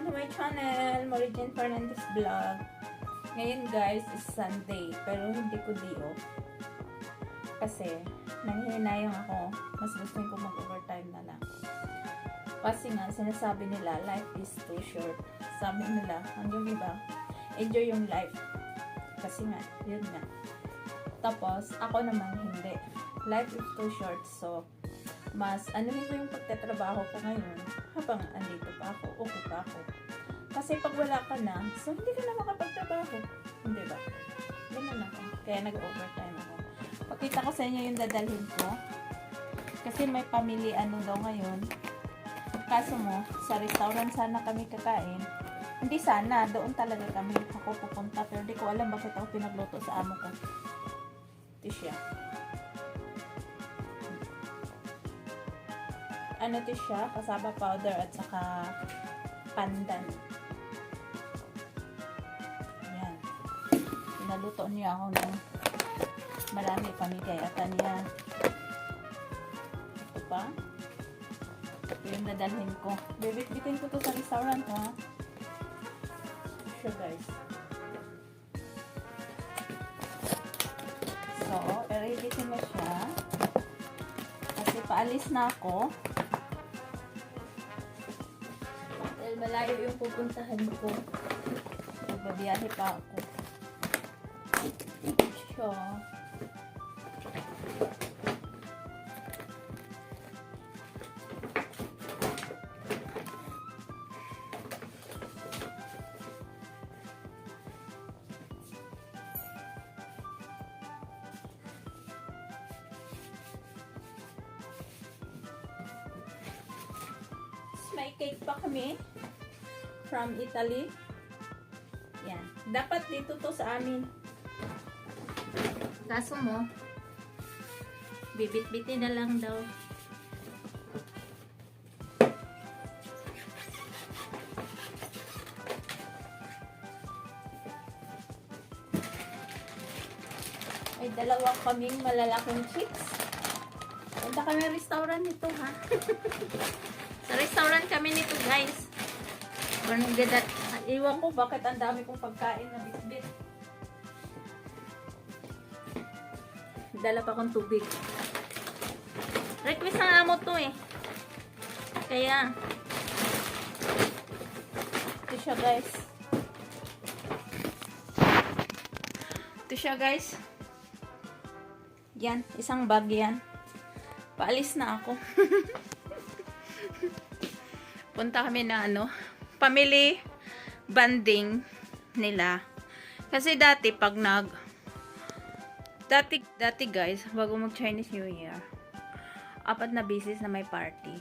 to my channel, Marijin Fernandez Vlog. Ngayon guys is Sunday, pero hindi ko day off. Kasi, nanghihinayang ako, mas gusto ko mag-overtime na lang. Kasi nga, sinasabi nila, life is too short. Sabi nila, hanggang iba, enjoy yung life. Kasi nga, yun nga. Tapos, ako naman hindi. Life is too short, so, mas anuhin ko yung pagtatrabaho ko ngayon habang andito pa ako, okay pa ako. Kasi pag wala ka na, so hindi ka na makapagtrabaho. Hindi ba? Ganun ako. Kaya nag-overtime ako. Pakita ko sa inyo yung dadalhin ko. Kasi may family ano daw ngayon. Kaso mo, sa restaurant sana kami kakain. Hindi sana, doon talaga kami ako pupunta. Pero di ko alam bakit ako pinagluto sa amo ko. Ito siya. Ano to siya? Cassava powder at saka pandan. Ayan. Pinaluto niya ako ng marami pamigay. At niya. Ito pa. Ito yung nadalhin ko. Bibit-bitin ko to sa restaurant, ha? Ito siya, guys. So, i-ready ko na siya. Kasi paalis na ako. Malayo yung pupuntahan ko. Magbabiyahe pa ako. So, may cake pa kami. From Italy. Yan. Dapat dito to sa amin. Kaso mo, bibit-bitin na lang daw. May dalawa kaming malalaking chicks. Punta kami restaurant nito, ha? Sa restaurant kami nito, guys. Iwan ko bakit ang dami kong pagkain na bitbit. Dala pa akong tubig. Request ng amo to eh. Kaya ito siya, guys. Ito siya, guys. Yan, isang bag yan. Paalis na ako. Punta kami na ano, family banding nila. Kasi dati pag dati guys, bago mag Chinese New Year, 4 na beses na may party.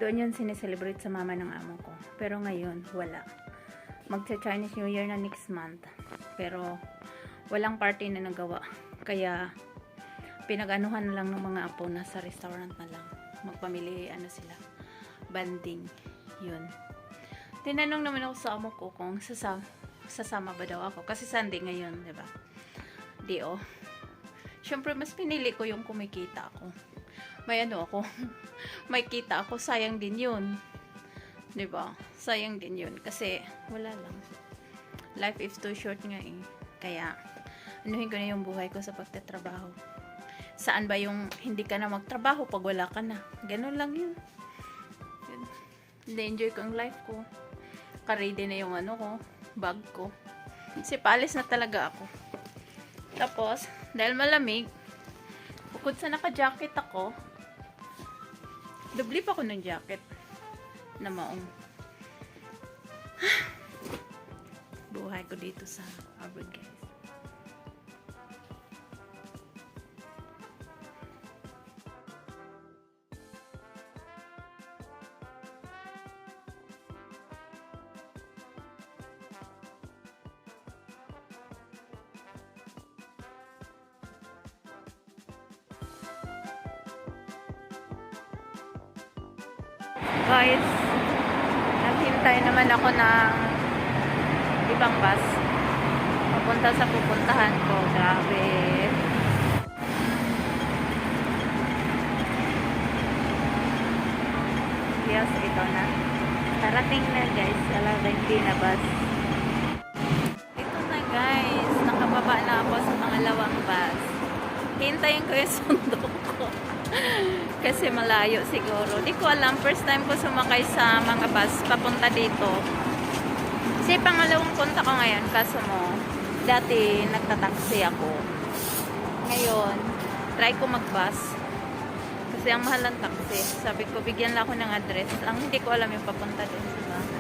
Doon yun sineselebrate sa mama ng amo ko. Pero ngayon, wala. Mag-Chinese New Year na next month. Pero walang party na nagawa. Kaya pinag-anuhan na lang ng mga apo na sa restaurant na lang. Magpamili ano sila. Banding. Yun. Tinanong naman ako sa amo ko kung sasama ba daw ako. Kasi Sunday ngayon, diba? Di oh. Siyempre, mas pinili ko yung kumikita ako. May ano ako. May kita ako. Sayang din yun. Diba? Sayang din yun. Kasi, wala lang. Life is too short nga eh. Kaya, anuhin ko na yung buhay ko sa pagtatrabaho. Saan ba yung hindi ka na magtrabaho pag wala ka na? Ganun lang yun. Na-enjoy ko ang life ko. Ka-ready na yung ano ko, bag ko. Kasi paalis na talaga ako. Tapos, dahil malamig, bukod sa naka-jacket ako, dubli pa ko ng jacket na maong. Buhay ko dito sa abroad, guys. Guys, naghintay naman ako ng ibang bus papunta sa pupuntahan ko. Grabe. Yes, ito na. Parating na guys, hindi na bus. Ito na guys, nakababa na ako sa pangalawang bus. Hintayin ko yung sundo ko. Kasi malayo siguro. Di ko alam, first time ko sumakay sa mga bus papunta dito. Kasi pangalawang punta ko ngayon, kaso mo, dati nagtataksi ako. Ngayon, try ko mag-bus. Kasi ang mahal ng taxi. Sabi ko, bigyan lang ako ng address. Ang hindi ko alam yung papunta din sa bahay.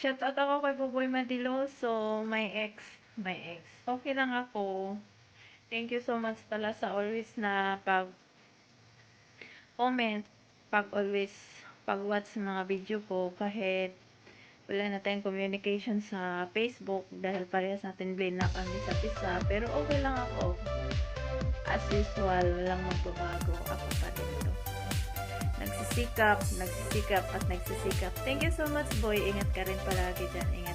Shout out ako kay Boboy Madiloso, my ex. Okay lang ako. Thank you so much pala sa always na comment, pag-watch ng mga video ko kahit wala na tayong communication sa Facebook dahil parehas natin blame na kami sa isa. Pero okay lang ako. As usual, walang magbabago. Ako pa rin ito. Nagsisikap, at nagsisikap. Thank you so much, boy. Ingat ka rin palagi dyan. Ingat